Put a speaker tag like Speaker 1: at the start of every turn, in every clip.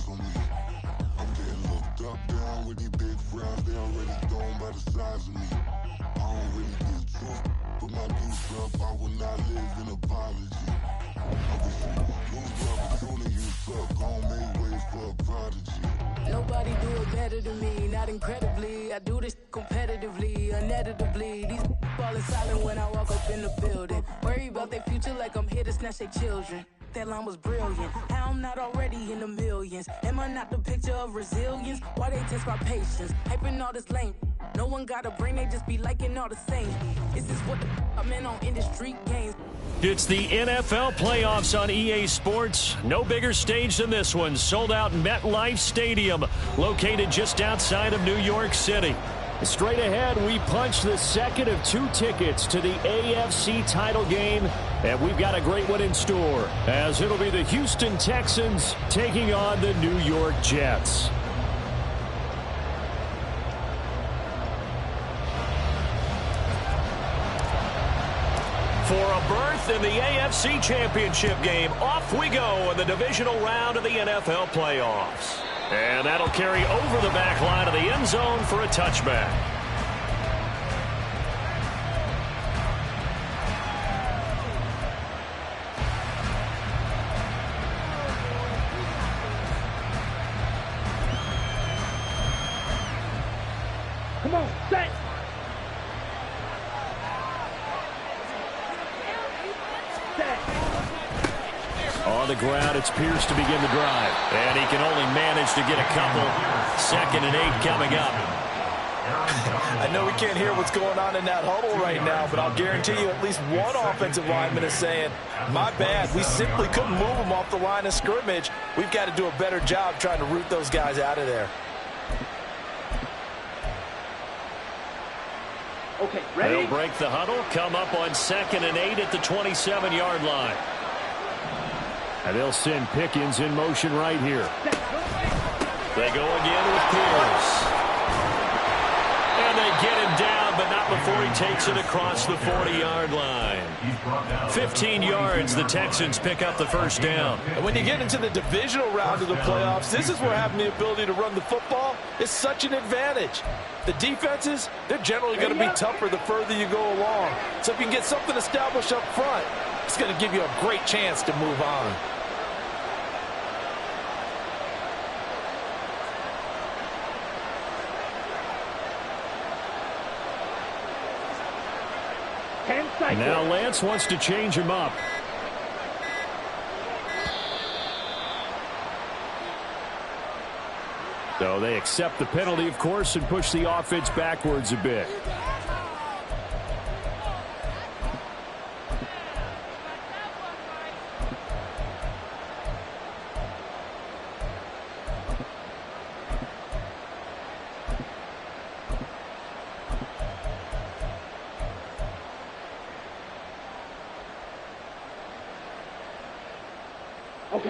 Speaker 1: eyes on me. I'm getting looked up, down with these big frowns. They already thrown by the size of me. I don't really get drunk, but my goose up. I will not live in apology. Obviously, lose love sooner you suck. Gon' make way for a prodigy.
Speaker 2: Nobody do it better than me, not incredibly. I do this competitively, uneditably. These falling silent when I walk up in the building. Worry about their future like I'm here to snatch their children. That line was brilliant. How I'm not already in the millions? Am I not the picture of resilience? Why they test my patience? Hyping all this lame. No one got a brain, they just be liking all the same. This is what the I'm in on industry games.
Speaker 3: It's the NFL playoffs on EA Sports. No bigger stage than this one. Sold out MetLife Stadium, located just outside of New York City. Straight ahead, we punch the second of 2 tickets to the AFC title game, and we've got a great one in store, as it'll be the Houston Texans taking on the New York Jets. For a berth in the AFC Championship game, off we go in the divisional round of the NFL playoffs. And that'll carry over the back line of the end zone for a touchback.
Speaker 4: Come on, set!
Speaker 3: On the ground, it's Pierce to begin the drive. And he can only manage to get a couple. 2nd and 8 coming up.
Speaker 5: I know we can't hear what's going on in that huddle right now, but I'll guarantee you at least one offensive lineman is saying, my bad, we simply couldn't move them off the line of scrimmage. We've got to do a better job trying to root those guys out of there.
Speaker 4: Okay, ready?
Speaker 3: They'll break the huddle, come up on 2nd and 8 at the 27-yard line. And they'll send Pickens in motion right here. They go again with Pierce. And they get him down, but not before he takes it across the 40-yard line. 15 yards, the Texans pick up the first down.
Speaker 5: And when you get into the divisional round of the playoffs, this is where having the ability to run the football is such an advantage. The defenses, they're generally going to be tougher the further you go along. So if you can get something established up front, it's going to give you a great chance to move on.
Speaker 3: Now Lance wants to change him up. So they accept the penalty, of course, and push the offense backwards a bit.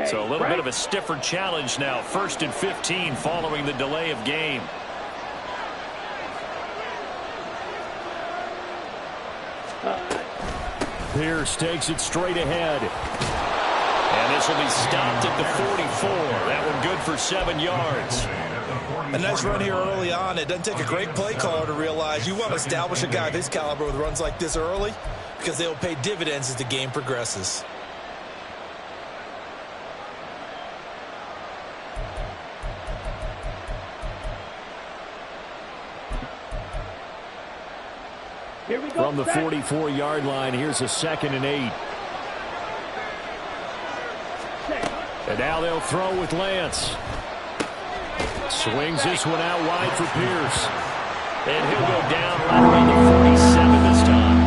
Speaker 3: So a little bit of a stiffer challenge now. 1st and 15 following the delay of game. Pierce takes it straight ahead. And this will be stopped at the 44. That one good for 7 yards.
Speaker 5: A nice run here early on. It doesn't take a great play caller to realize you want to establish a guy of his caliber with runs like this early, because they will pay dividends as the game progresses.
Speaker 3: From the 44-yard line, here's a 2nd and 8. And now they'll throw with Lance. Swings this one out wide for Pierce. And he'll go down right around the 47 this time.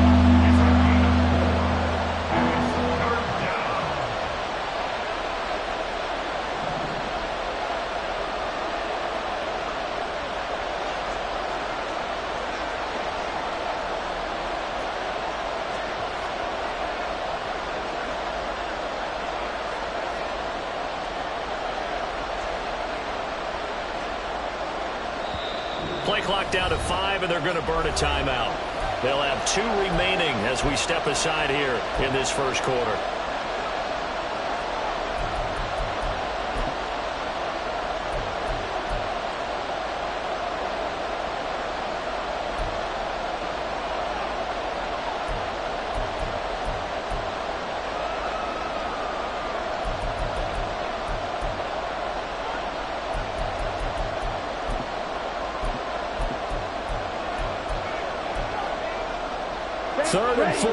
Speaker 3: Play clock down to 5, and they're going to burn a timeout. They'll have 2 remaining as we step aside here in this first quarter. 3rd and 4.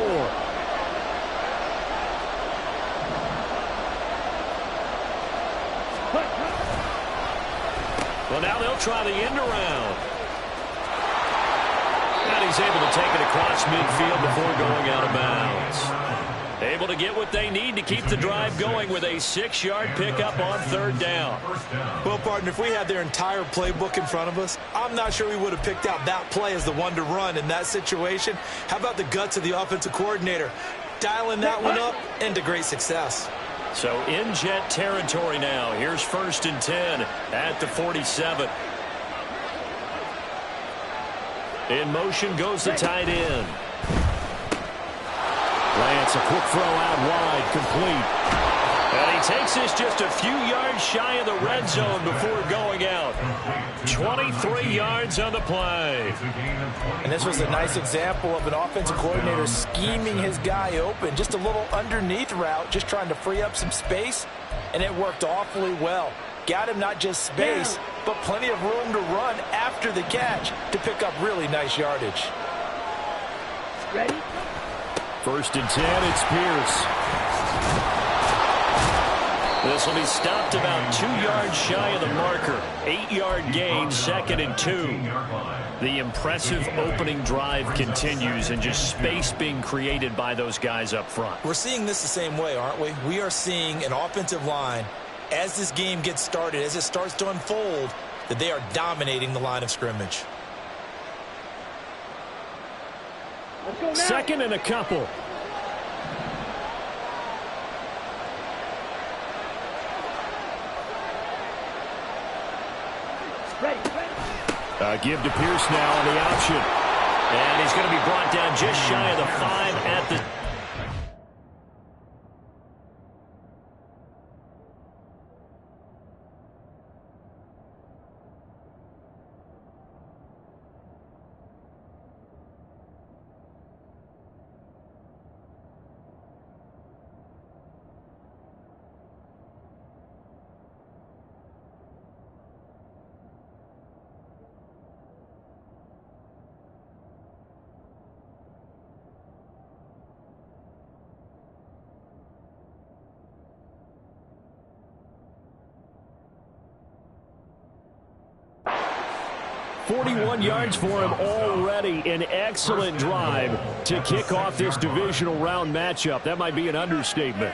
Speaker 3: Well, now they'll try the end around. And he's able to take it across midfield before going out of bounds. Able to get what they need to keep the drive going with a 6-yard pickup on 3rd down.
Speaker 5: Well, partner, if we had their entire playbook in front of us, I'm not sure we would have picked out that play as the one to run in that situation. How about the guts of the offensive coordinator? Dialing that one up into great success.
Speaker 3: So in jet territory now. Here's 1st and 10 at the 47. In motion goes the tight end. Lance, a quick throw out wide, complete. And he takes this just a few yards shy of the red zone before going out. 23 yards on the play.
Speaker 5: And this was a nice example of an offensive coordinator scheming his guy open. Just a little underneath route, just trying to free up some space, and it worked awfully well. Got him not just space, but plenty of room to run after the catch to pick up really nice yardage.
Speaker 4: Ready?
Speaker 3: 1st and 10, it's Pierce. This will be stopped about 2 yards shy of the marker. 8-yard gain, 2nd and 2. The impressive opening drive continues, and just space being created by those guys up front.
Speaker 5: We're seeing this the same way, aren't we? We are seeing an offensive line, as this game gets started, as it starts to unfold, that they are dominating the line of scrimmage.
Speaker 4: Let's go now.
Speaker 3: 2nd and a couple. Give to Pierce now on the option. And he's going to be brought down just shy of the 5 at the... ...41 yards for him already. An excellent drive to kick off this divisional round matchup. That might be an understatement.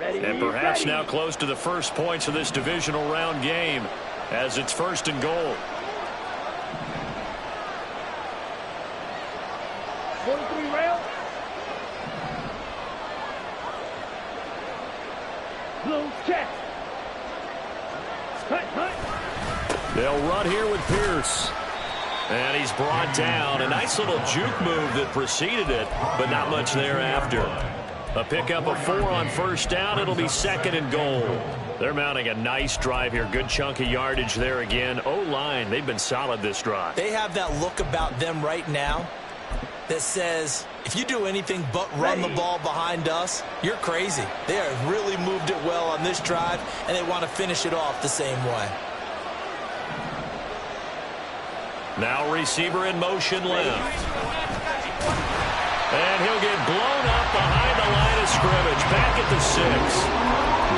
Speaker 3: And perhaps now close to the first points of this divisional round game as it's 1st and goal.
Speaker 4: 43 rail. Blue check.
Speaker 3: They'll run here with Pierce. And he's brought down. A nice little juke move that preceded it, but not much thereafter. A pickup of 4 on 1st down. It'll be 2nd and goal. They're mounting a nice drive here. Good chunk of yardage there again. O-line, they've been solid this drive.
Speaker 5: They have that look about them right now that says, if you do anything but run the ball behind us, you're crazy. They have really moved it well on this drive, and they want to finish it off the same way.
Speaker 3: Now receiver in motion left. And he'll get blown up behind the line of scrimmage. Back at the 6.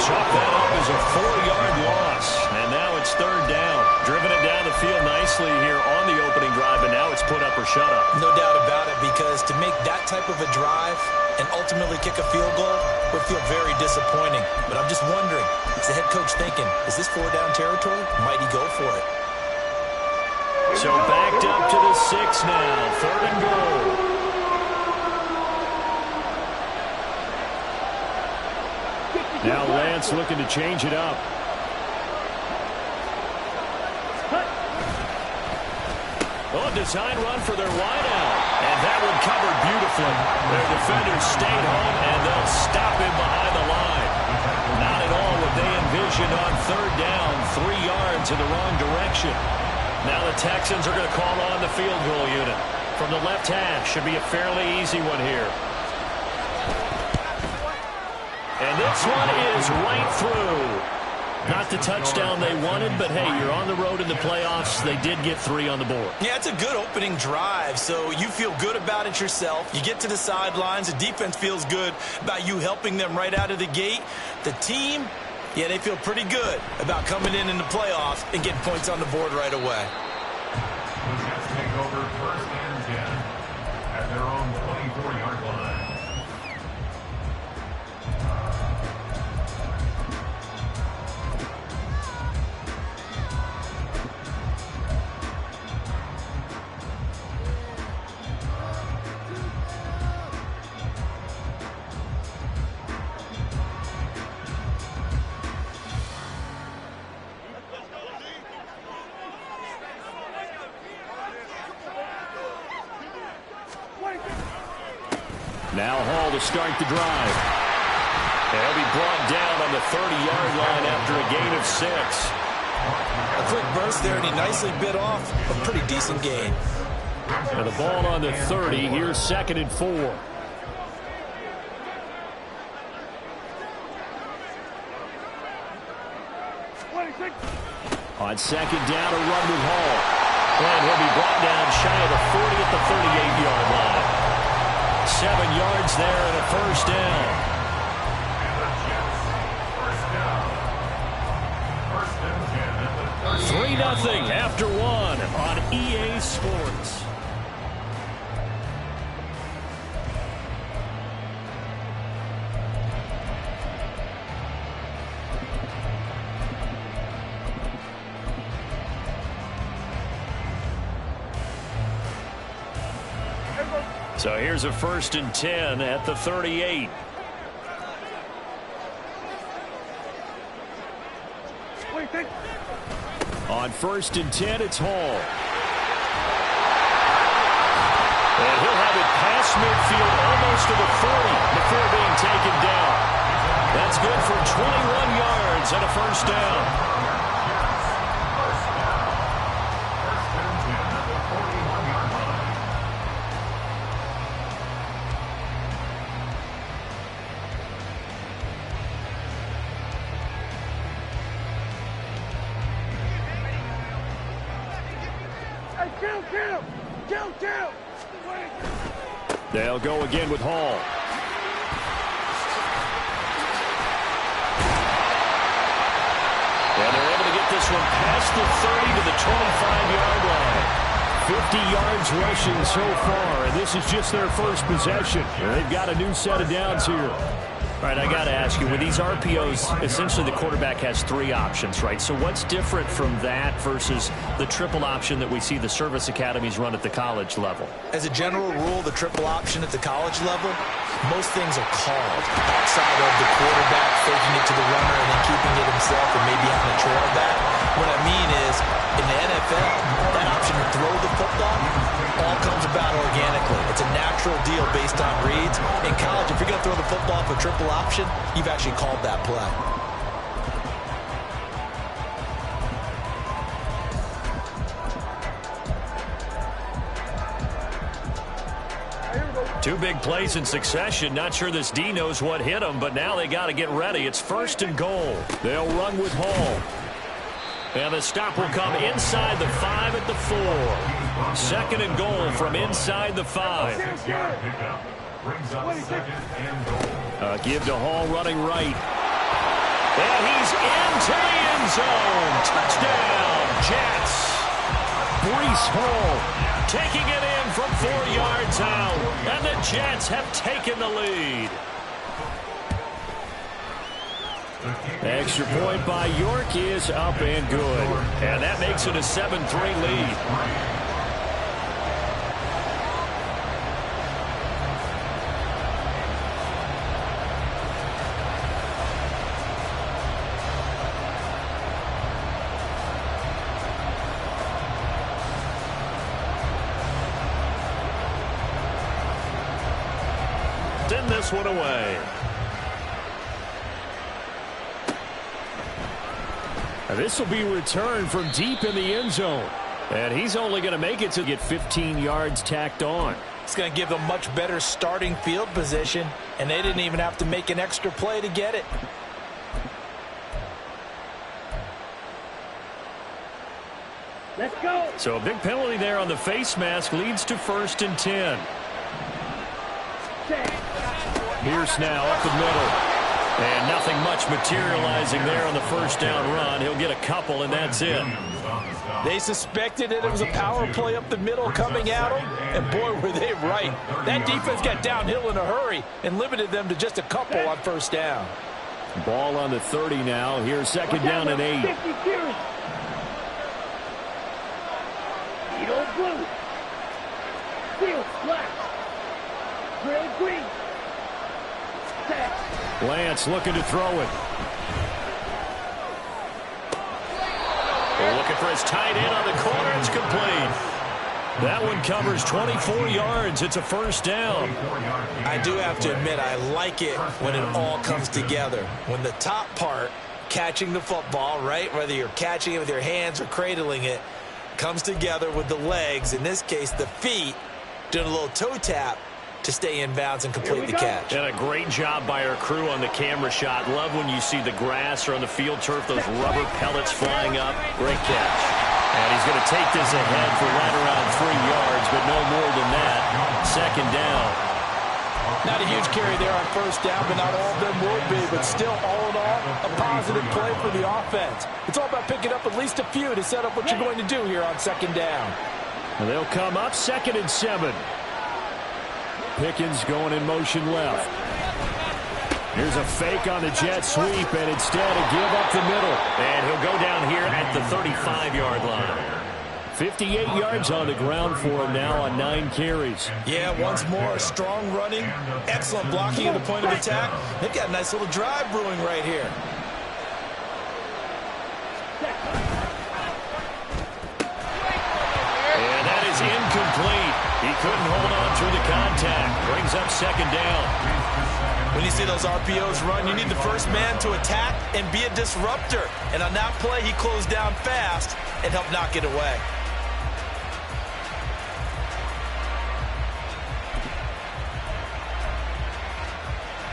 Speaker 3: Chalk that up as a 4-yard loss. And now it's 3rd down. Driven it down the field nicely here on the opening drive, and now it's put up or shut up.
Speaker 5: No doubt about it, because to make that type of a drive and ultimately kick a field goal would feel very disappointing. But I'm just wondering, is the head coach thinking, is this 4-down territory? Might he go for it?
Speaker 3: So backed up to the 6 now. 3rd and goal. Now Lance looking to change it up. Oh, design run for their wideout. And that one covered beautifully. Their defenders stayed home, and they'll stop him behind the line. Not at all what they envisioned on 3rd down. 3 yards in the wrong direction. Now the Texans are going to call on the field goal unit. From the left hash, should be a fairly easy one here. And this one is right through. Not the touchdown they wanted, but hey, you're on the road in the playoffs. They did get 3 on the board.
Speaker 6: Yeah, it's a good opening drive, so you feel good about it yourself. You get to the sidelines. The defense feels good about you helping them right out of the gate. The team, yeah, they feel pretty good about coming in the playoffs and getting points on the board right away.
Speaker 7: The Jets take over 1st and 10 at their own 24-yard line.
Speaker 3: Now Hall to start the drive. They'll be brought down on the 30-yard line after a gain of 6.
Speaker 6: A quick burst there, and he nicely bit off a pretty decent gain.
Speaker 3: And the ball on the 30. Here's 2nd and 4. On 2nd down, a run with Hall. And he'll be brought down shy of the 40 at the 38-yard line. 7 yards there and a 1st down.
Speaker 7: And the Jets, 1st down.
Speaker 3: 3-0 after 1 on EA Sports. So here's a 1st and 10 at the 38. On 1st and 10, it's Hall. And he'll have it past midfield almost to the 40 before being taken down. That's good for 21 yards and a 1st down. They'll go again with Hall. And they're able to get this one past the 30 to the 25-yard line. 50 yards rushing so far, and this is just their first possession. They've got a new set of downs here. All right, I got to ask you, with these RPOs, essentially the quarterback has 3 options, right? So what's different from that versus the triple option that we see the service academies run at the college level?
Speaker 6: As a general rule, the triple option at the college level, most things are called outside of the quarterback faking it to the runner and then keeping it himself and maybe having a trail back. What I mean is, in the NFL, that option to throw the football all comes about organically. It's a natural deal based on reads. In college, if you're going to throw the football for triple option, you've actually called that play.
Speaker 3: Two big plays in succession. Not sure this D knows what hit him, but now they got to get ready. It's 1st and goal. They'll run with Hall. And the stop will come inside the 5 at the 4. 2nd and goal from inside the 5. Give to Hall running right. And he's into the end zone. Touchdown, Jets. Breece Hall taking it in from 4 yards out. And the Jets have taken the lead. Extra point by York is up and good. And that makes it a 7-3 lead. Send this one away. This will be returned from deep in the end zone. And he's only going to make it to get 15 yards tacked on.
Speaker 6: It's going to give them much better starting field position, and they didn't even have to make an extra play to get it.
Speaker 4: Let's go.
Speaker 3: So a big penalty there on the face mask leads to 1st and 10. Pierce now up the middle. And nothing much materializing there on the 1st down run. He'll get a couple, and that's it.
Speaker 5: They suspected that it was a power play up the middle coming at them, and boy, were they right. That defense got downhill in a hurry and limited them to just a couple on 1st down.
Speaker 3: Ball on the 30 now. Here's 2nd down and 8.
Speaker 4: 50 series. Edo blue. Field black. Grill green. Set.
Speaker 3: Lance looking to throw it. Looking for his tight end on the corner. It's complete. That one covers 24 yards. It's a 1st down.
Speaker 6: I do have to admit, I like it when it all comes together. When the top part, catching the football, right, whether you're catching it with your hands or cradling it, comes together with the legs, in this case the feet, doing a little toe tap to stay in bounds and complete the catch.
Speaker 3: And a great job by our crew on the camera shot. Love when you see the grass or on the field turf, those rubber pellets flying up. Great catch. And he's going to take this ahead for right around 3 yards, but no more than that. 2nd down.
Speaker 5: Not a huge carry there on 1st down, but not all of them will be. But still, all in all, a positive play for the offense. It's all about picking up at least a few to set up what you're going to do here on 2nd down.
Speaker 3: And they'll come up 2nd and 7. Pickens going in motion left. Here's a fake on the jet sweep, and instead a give up the middle. And he'll go down here at the 35-yard line. 58 yards on the ground for him now on 9 carries.
Speaker 6: Yeah, once more, strong running, excellent blocking at the point of attack. They've got a nice little drive brewing right here.
Speaker 3: And that is incomplete. He couldn't hold on through the contact. Brings up 2nd down.
Speaker 6: When you see those RPOs run, you need the first man to attack and be a disruptor. And on that play, he closed down fast and helped knock it away.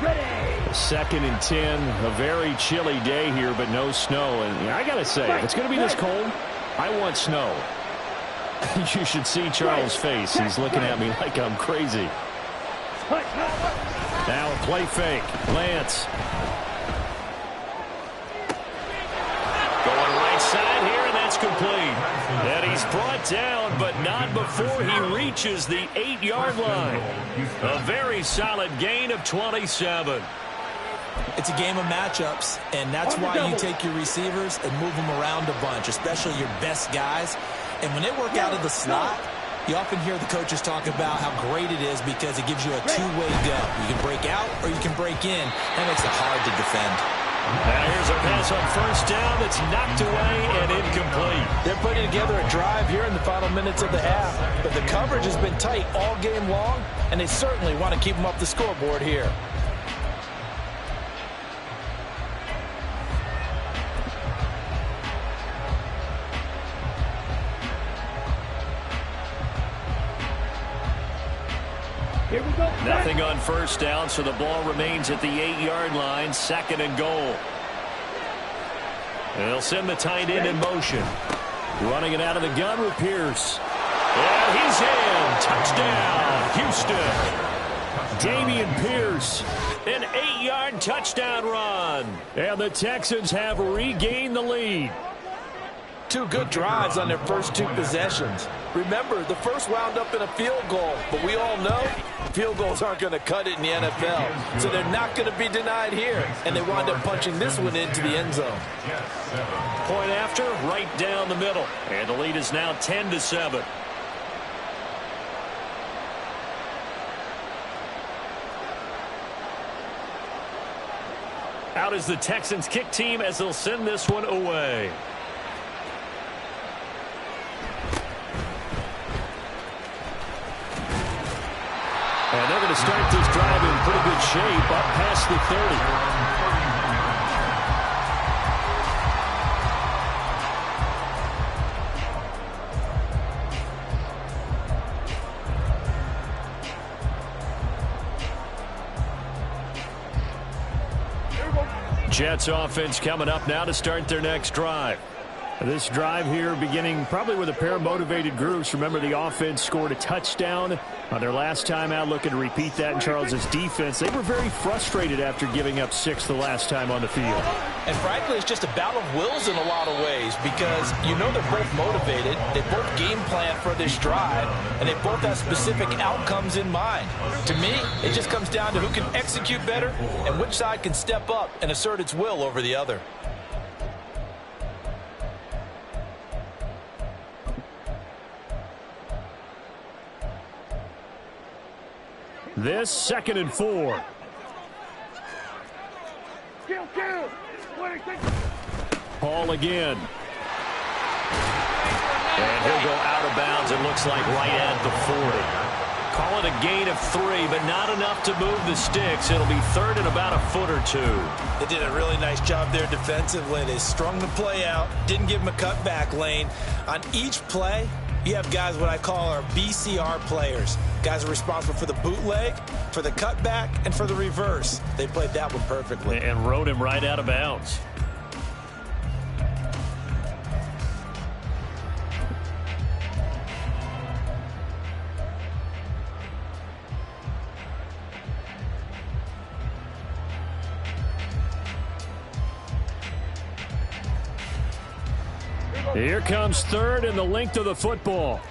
Speaker 4: Ready.
Speaker 3: 2nd and 10. A very chilly day here, but no snow. And I got to say, if it's going to be this cold, I want snow. You should see Charles' face. He's looking at me like I'm crazy. Now a play fake. Lance. Going right side here, and that's complete. And he's brought down, but not before he reaches the 8-yard line. A very solid gain of 27.
Speaker 6: It's a game of matchups, and that's why you take your receivers and move them around a bunch, especially your best guys. And when they work out of the slot, you often hear the coaches talk about how great it is because it gives you a two-way go. You can break out or you can break in. That makes it hard to defend.
Speaker 3: Now here's a pass on 1st down that's knocked away and incomplete.
Speaker 5: They're putting together a drive here in the final minutes of the half. But the coverage has been tight all game long, and they certainly want to keep them up the scoreboard here.
Speaker 4: Here we go.
Speaker 3: Nothing on 1st down, so the ball remains at the 8-yard line. 2nd and goal. And they'll send the tight end in motion. Running it out of the gun with Pierce. And he's in. Touchdown, Houston. Dameon Pierce. An 8-yard touchdown run. And the Texans have regained the lead.
Speaker 5: 2 good drives on their first 2 possessions. Remember, the first wound up in a field goal, but we all know field goals aren't going to cut it in the NFL, so they're not going to be denied here, and they wind up punching this one into the end zone.
Speaker 3: Point after, right down the middle, and the lead is now 10-7. Out is the Texans kick team as they'll send this one away. And they're going to start this drive in pretty good shape up past the 30. Jets offense coming up now to start their next drive. This drive here beginning probably with a pair of motivated groups. Remember, the offense scored a touchdown on their last time out, looking to repeat that in Charles's defense. They were very frustrated after giving up 6 the last time on the field.
Speaker 6: And frankly, it's just a battle of wills in a lot of ways because you know they're both motivated. They both game plan for this drive, and they both have specific outcomes in mind. To me, it just comes down to who can execute better and which side can step up and assert its will over the other.
Speaker 3: This 2nd and 4. Hall again. And he'll go out of bounds, it looks like, right at the 40. Call it a gain of 3, but not enough to move the sticks. It'll be 3rd and about a foot or 2.
Speaker 6: They did a really nice job there defensively. They strung the play out, didn't give him a cutback lane. On each play, you have guys what I call our BCR players. Guys are responsible for the bootleg, for the cutback, and for the reverse. They played that one perfectly.
Speaker 3: And rode him right out of bounds. Here comes 3rd and the length of the football.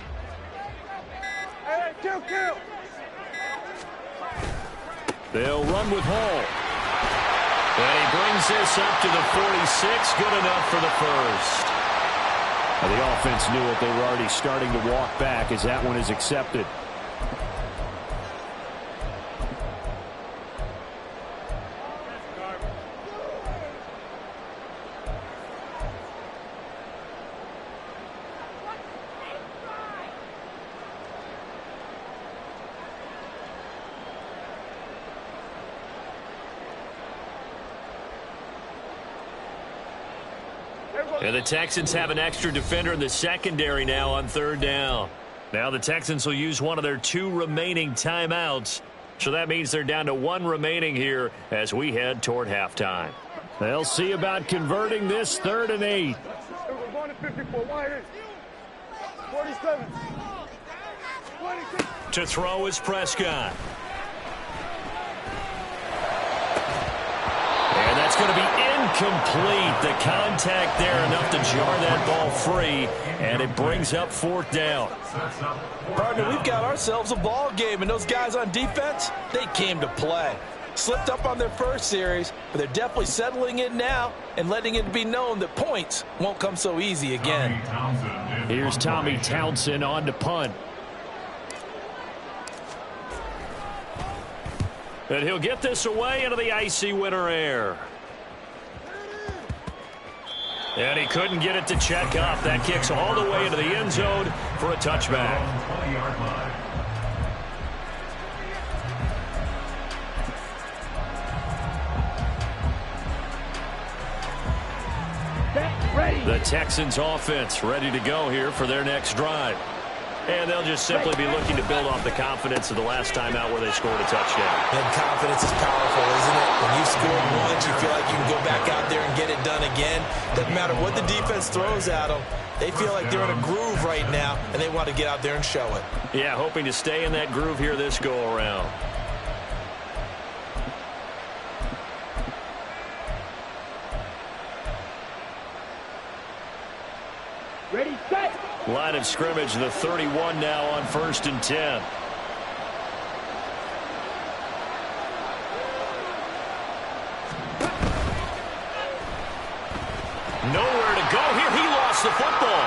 Speaker 3: They'll run with Hall. And he brings this up to the 46. Good enough for the first. Now, the offense knew it. They were already starting to walk back as that one is accepted. And the Texans have an extra defender in the secondary now on 3rd down. Now the Texans will use one of their 2 remaining timeouts. So that means they're down to 1 remaining here as we head toward halftime. They'll see about converting this 3rd and 8. To throw is Prescott. And that's going to be incomplete. The contact there enough to jar that ball free, and it brings up 4th down.
Speaker 6: Partner, we've got ourselves a ball game, and those guys on defense, they came to play. Slipped up on their first series, but they're definitely settling in now and letting it be known that points won't come so easy again.
Speaker 3: Here's Tommy Townsend on to punt. And he'll get this away into the icy winter air. And he couldn't get it to check up. That kicks all the way into the end zone for a touchback. The Texans offense ready to go here for their next drive. And they'll just simply be looking to build off the confidence of the last time out where they scored a touchdown.
Speaker 6: And confidence is powerful, isn't it? When you've scored once, you feel like you can go back out there and get it done again. Doesn't matter what the defense throws at them. They feel like they're in a groove right now, and they want to get out there and show it.
Speaker 3: Yeah, hoping to stay in that groove here this go-around.
Speaker 4: Ready, set.
Speaker 3: Line of scrimmage, the 31 now on 1st and 10. Nowhere to go here. He lost the football.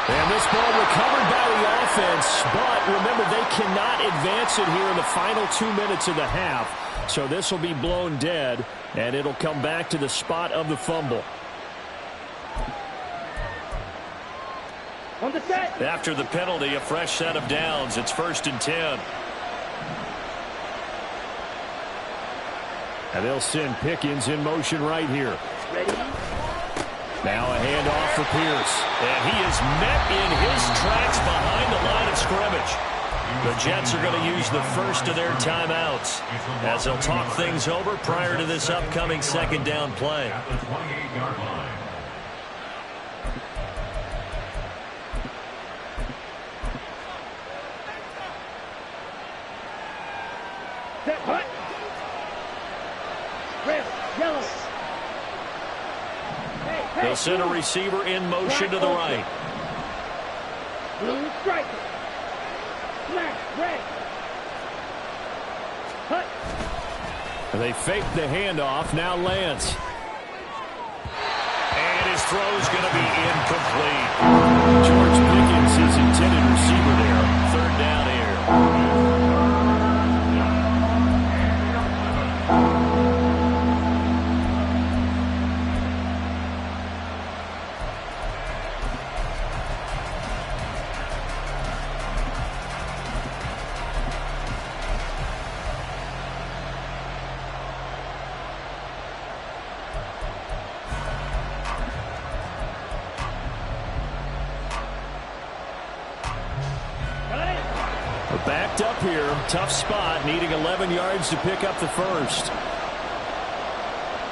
Speaker 3: And this ball recovered by the offense, but remember, they cannot advance it here in the final 2 minutes of the half. So this will be blown dead, and it'll come back to the spot of the fumble.
Speaker 4: On the set.
Speaker 3: After the penalty, a fresh set of downs. It's 1st and 10. And they'll send Pickens in motion right here.
Speaker 4: Ready.
Speaker 3: Now a handoff for Pierce. And he is met in his tracks behind the line of scrimmage. The Jets are going to use the first of their timeouts as they'll talk things over prior to this upcoming 2nd down play.
Speaker 4: Set, hut. Red, yellow. Hey,
Speaker 3: They'll send a receiver in motion to the right.
Speaker 4: Blue striker. Black, red. Hut.
Speaker 3: They fake the handoff. Now Lance. And his throw's going to be incomplete. George Pickens, his intended receiver there. Third down here. Backed up here, tough spot, needing 11 yards to pick up the first.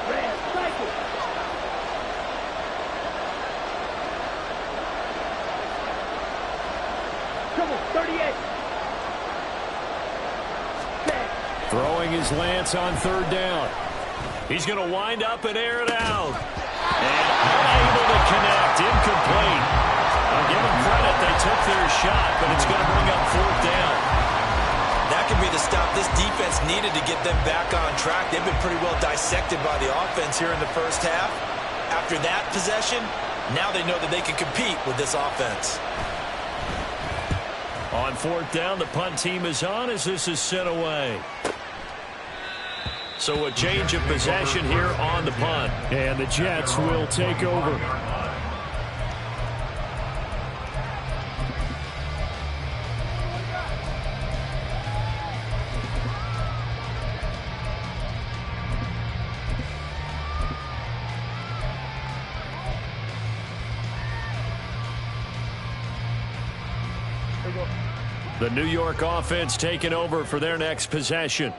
Speaker 4: Red, cycle. Come on, 38. Set.
Speaker 3: Throwing his Lance on third down. He's going to wind up and air it out. And unable to connect, incomplete. I'll give them credit, they took their shot, but it's going to bring up fourth down.
Speaker 6: That could be the stop this defense needed to get them back on track. They've been pretty well dissected by the offense here in the first half. After that possession, now they know that they can compete with this offense.
Speaker 3: On fourth down, the punt team is on as this is sent away. So a change of possession here on the punt. And the Jets will take over. The New York offense taking over for their next possession.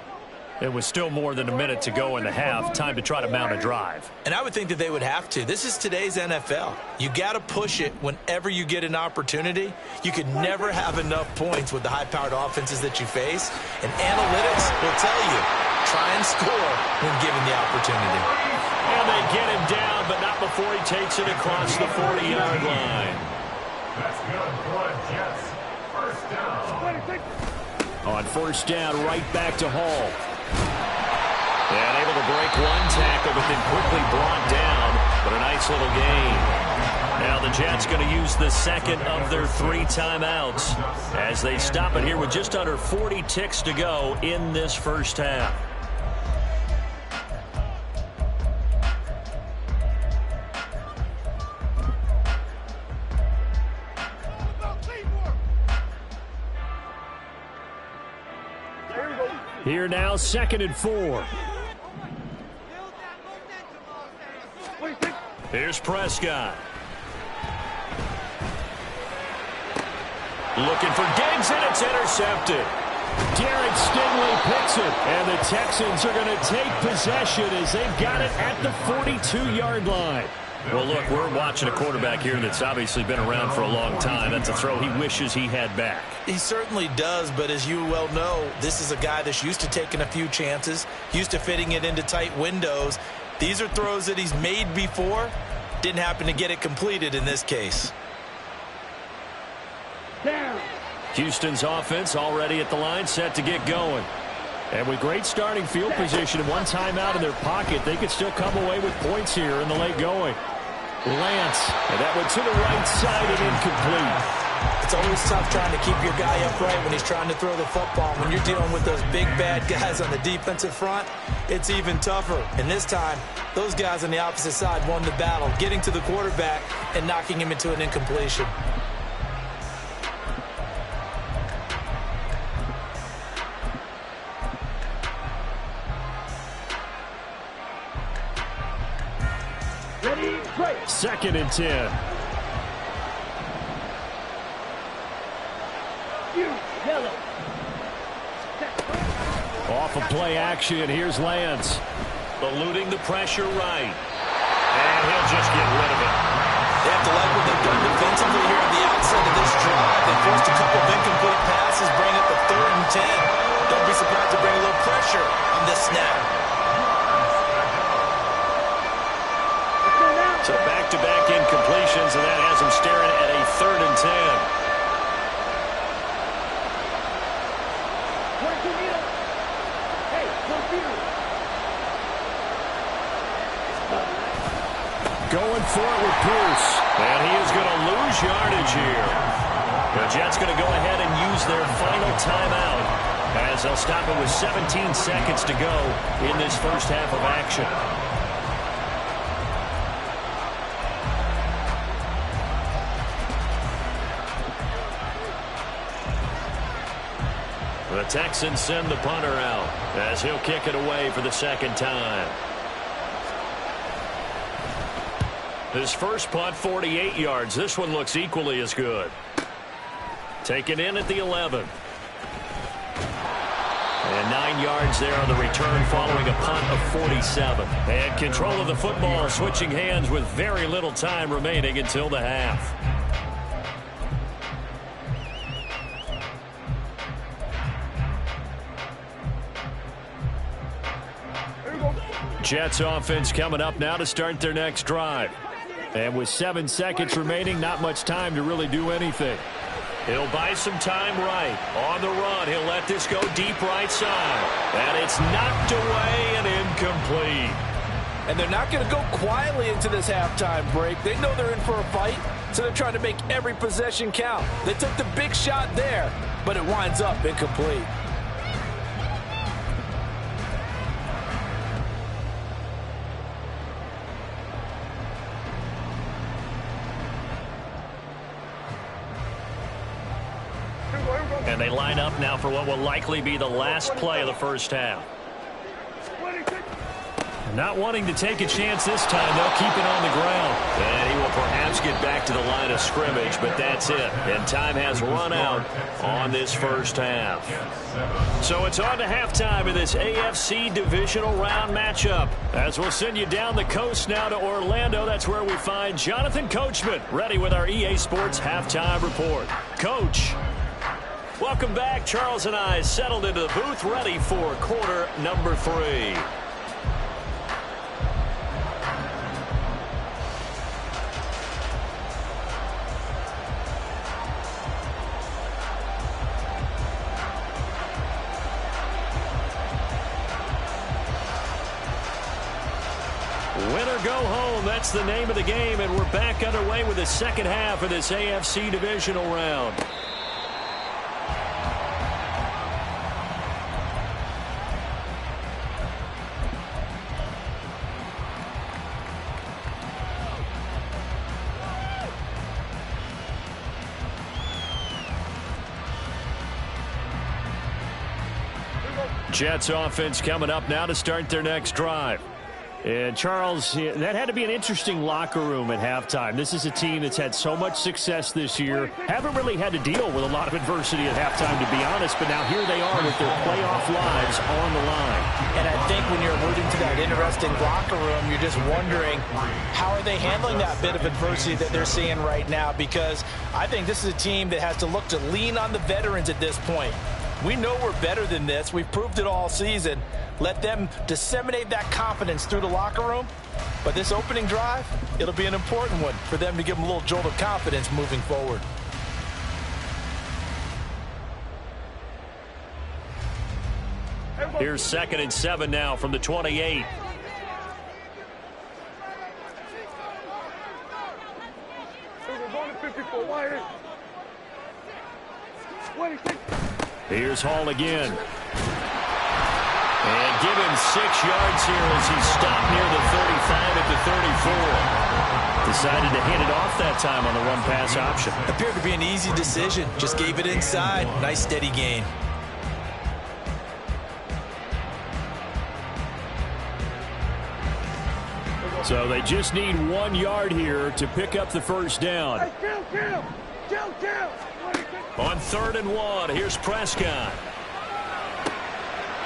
Speaker 3: It was still more than a minute to go in the half. Time to try to mount a drive.
Speaker 6: And I would think that they would have to. This is today's NFL. You got to push it whenever you get an opportunity. You could never have enough points with the high-powered offenses that you face. And analytics will tell you, try and score when given the opportunity.
Speaker 3: And they get him down, but not before he takes it across the 40-yard line.
Speaker 7: That's good for the Jets. First down.
Speaker 3: On first down, right back to Hall. And able to break one tackle, but then quickly brought down. But a nice little gain. Now the Jets going to use the second of their 3 timeouts as they stop it here with just under 40 ticks to go in this first half. Here now, 2nd and 4. Here's Prescott. Looking for Diggs, and it's intercepted. Derek Stingley picks it, and the Texans are going to take possession as they've got it at the 42-yard line. Well, look, we're watching a quarterback here that's obviously been around for a long time. That's a throw he wishes he had back.
Speaker 6: He certainly does, but as you well know, this is a guy that's used to taking a few chances, used to fitting it into tight windows. These are throws that he's made before. Didn't happen to get it completed in this case.
Speaker 4: Down.
Speaker 3: Houston's offense already at the line, set to get going. And with great starting field position and one timeout in their pocket, they could still come away with points here in the late going. Lance, and that one to the right side and incomplete.
Speaker 6: It's always tough trying to keep your guy upright when he's trying to throw the football. When you're dealing with those big, bad guys on the defensive front, it's even tougher. And this time, those guys on the opposite side won the battle, getting to the quarterback and knocking him into an incompletion.
Speaker 4: Ready, break.
Speaker 3: 2nd and 10.
Speaker 4: Yellow.
Speaker 3: Off of play action, here's Lance. Eluding the pressure right. And he'll just get rid of it.
Speaker 6: They have to like what they've done defensively here at the outset of this drive. They forced a couple of incomplete passes, bring up a 3rd and 10. Don't be surprised to bring a little pressure pressure on this snap.
Speaker 3: So back-to-back incompletions, and that has him staring at a 3rd and 10. Going for it with Pierce. And he is going to lose yardage here. The Jets going to go ahead and use their final timeout as they'll stop it with 17 seconds to go in this first half of action. The Texans send the punter out as he'll kick it away for the second time. His first punt, 48 yards. This one looks equally as good. Taken in at the 11. And 9 yards there on the return following a punt of 47. And control of the football switching hands with very little time remaining until the half. Jets offense coming up now to start their next drive. And with 7 seconds remaining, not much time to really do anything. He'll buy some time right. On the run, he'll let this go deep right side. And it's knocked away and incomplete.
Speaker 5: And they're not going to go quietly into this halftime break. They know they're in for a fight, so they're trying to make every possession count. They took the big shot there, but it winds up incomplete.
Speaker 3: And they line up now for what will likely be the last play of the first half. Not wanting to take a chance this time, they'll keep it on the ground. And he will perhaps get back to the line of scrimmage, but that's it. And time has run out on this first half. So it's on to halftime in this AFC divisional round matchup. As we'll send you down the coast now to Orlando, that's where we find Jonathan Coachman, ready with our EA Sports halftime report. Coach. Welcome back. Charles and I settled into the booth, ready for quarter number 3. Win or go home, that's the name of the game, and we're back underway with the second half of this AFC divisional round. Jets offense coming up now to start their next drive. And Charles, that had to be an interesting locker room at halftime. This is a team that's had so much success this year. Haven't really had to deal with a lot of adversity at halftime, to be honest, but now here they are with their playoff lives on the line.
Speaker 6: And I think when you're alluding to that interesting locker room, you're just wondering how are they handling that bit of adversity that they're seeing right now, because I think this is a team that has to look to lean on the veterans at this point. We know we're better than this. We've proved it all season. Let them disseminate that confidence through the locker room. But this opening drive, it'll be an important one for them to give them a little jolt of confidence moving forward.
Speaker 3: Here's 2nd and 7 now from the 28. Here's Hall again. And give him 6 yards here as he's stopped near the 35 at the 34. Decided to hand it off that time on the run-pass option.
Speaker 6: Appeared to be an easy decision. Just gave it inside. Nice steady gain.
Speaker 3: So they just need 1 yard here to pick up the first down. On 3rd and 1, here's Prescott.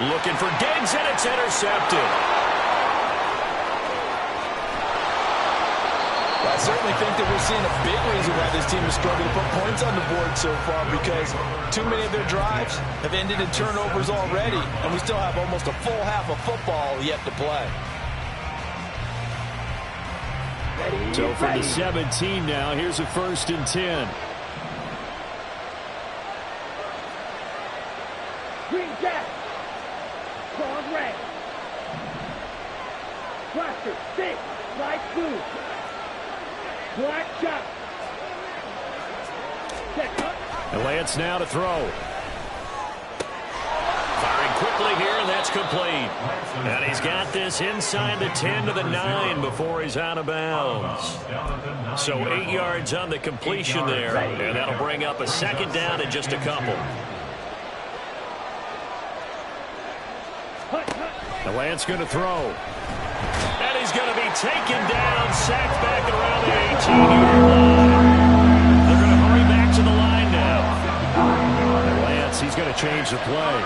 Speaker 3: Looking for Diggs, and it's intercepted.
Speaker 6: Well, I certainly think that we're seeing a big reason why this team has struggled to put points on the board so far, because too many of their drives have ended in turnovers already, and we still have almost a full half of football yet to play.
Speaker 3: So from the 17 now, here's a 1st and 10.
Speaker 4: Green jack. Strong red. Blaster, thick, light blue. Black chop. Check up.
Speaker 3: And Lance now to throw. Firing quickly here, and that's complete. And he's got this inside the 10 to the 9 before he's out of bounds. So 8 yards on the completion there, and that'll bring up a 2nd down and just a couple. And Lance going to throw. And he's going to be taken down, sacked back around the 18-yard line. They're going to hurry back to the line now. And Lance, he's going to change the play.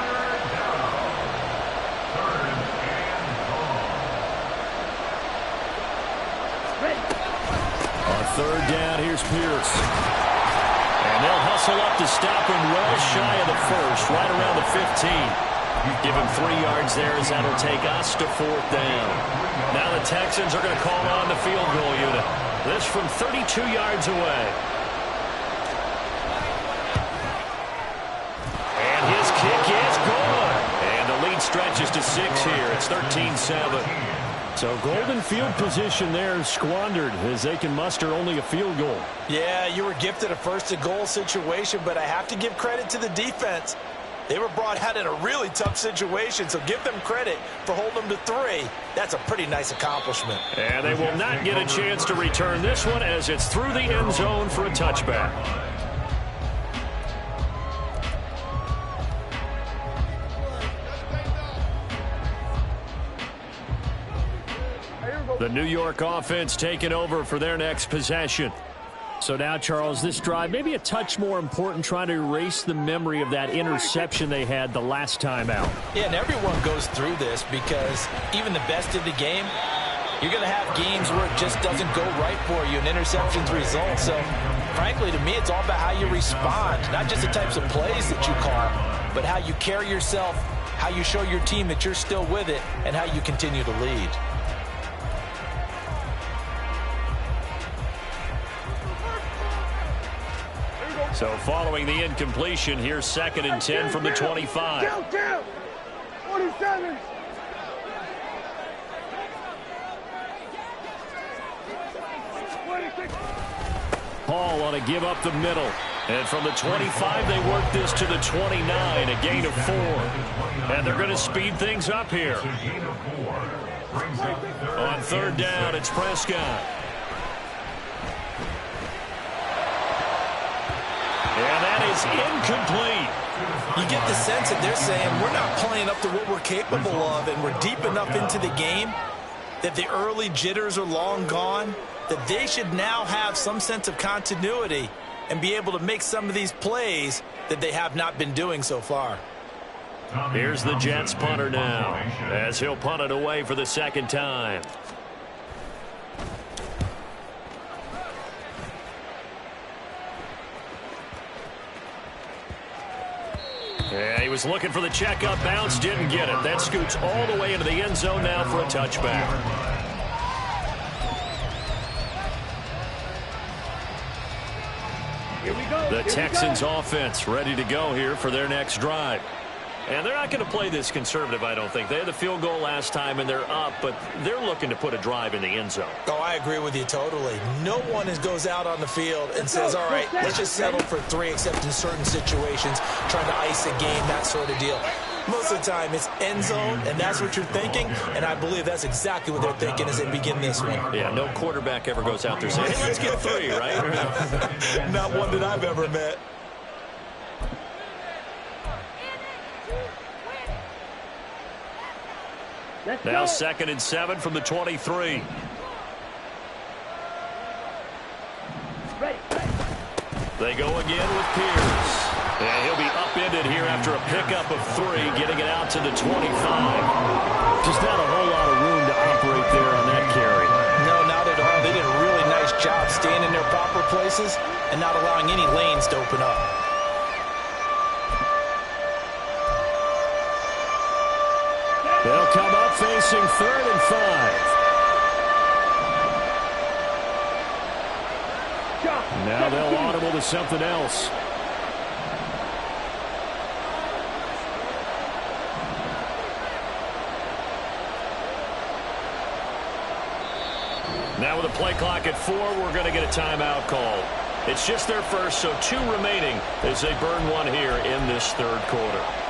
Speaker 3: On 3rd down, here's Pierce. And they'll hustle up to stop him well shy of the 1st, right around the 15. Give him 3 yards there as that'll take us to 4th down. Now the Texans are going to call on the field goal unit. This from 32 yards away. And his kick is good. And the lead stretches to 6 here. It's 13-7. So golden field position there squandered as they can muster only a field goal.
Speaker 6: Yeah, you were gifted a 1st and goal situation, but I have to give credit to the defense. They were brought out in a really tough situation, so give them credit for holding them to 3. That's a pretty nice accomplishment.
Speaker 3: And they will not get a chance to return this one as it's through the end zone for a touchback. The New York offense taking over for their next possession. So now, Charles, this drive maybe a touch more important, trying to erase the memory of that interception they had the last time out.
Speaker 6: Yeah, and everyone goes through this because even the best of the game, you're going to have games where it just doesn't go right for you and interceptions result. So, frankly, to me, it's all about how you respond, not just the types of plays that you call, but how you carry yourself, how you show your team that you're still with it, and how you continue to lead.
Speaker 3: So following the incompletion, here's 2nd and 10 from the 25.
Speaker 4: Down. 47.
Speaker 3: Hall on a give up the middle. And from the 25, they work this to the 29, a gain of 4. And they're going to speed things up here. On 3rd down, it's Prescott. And that is incomplete.
Speaker 6: You get the sense that they're saying we're not playing up to what we're capable of, and we're deep enough into the game that the early jitters are long gone, that they should now have some sense of continuity and be able to make some of these plays that they have not been doing so far.
Speaker 3: Here's the Jets punter now as he'll punt it away for the 2nd time. Yeah, he was looking for the checkup bounce, didn't get it. That scoots all the way into the end zone now for a touchback.
Speaker 4: Here we go.
Speaker 3: The Texans offense ready to go here for their next drive. And they're not going to play this conservative, I don't think. They had the field goal last time, and they're up, but they're looking to put a drive in the end zone.
Speaker 6: Oh, I agree with you totally. No one goes out on the field and says, all right, let's just settle for 3, except in certain situations, trying to ice a game, that sort of deal. Most of the time, it's end zone, and that's what you're thinking, and I believe that's exactly what they're thinking as they begin this one.
Speaker 3: Yeah, no quarterback ever goes out there saying, hey, let's get 3, right?
Speaker 6: Not one that I've ever met.
Speaker 3: Now 2nd and 7 from the 23. They go again with Pierce. And he'll be upended here after a pickup of 3, getting it out to the 25. Just not a whole lot of room to operate there on that carry.
Speaker 6: No, not at all. They did a really nice job about staying in their proper places and not allowing any lanes to open up.
Speaker 3: They'll come up facing 3rd and 5. Now they'll audible to something else. Now with a play clock at 4, we're going to get a timeout call. It's just their first, so 2 remaining as they burn one here in this 3rd quarter.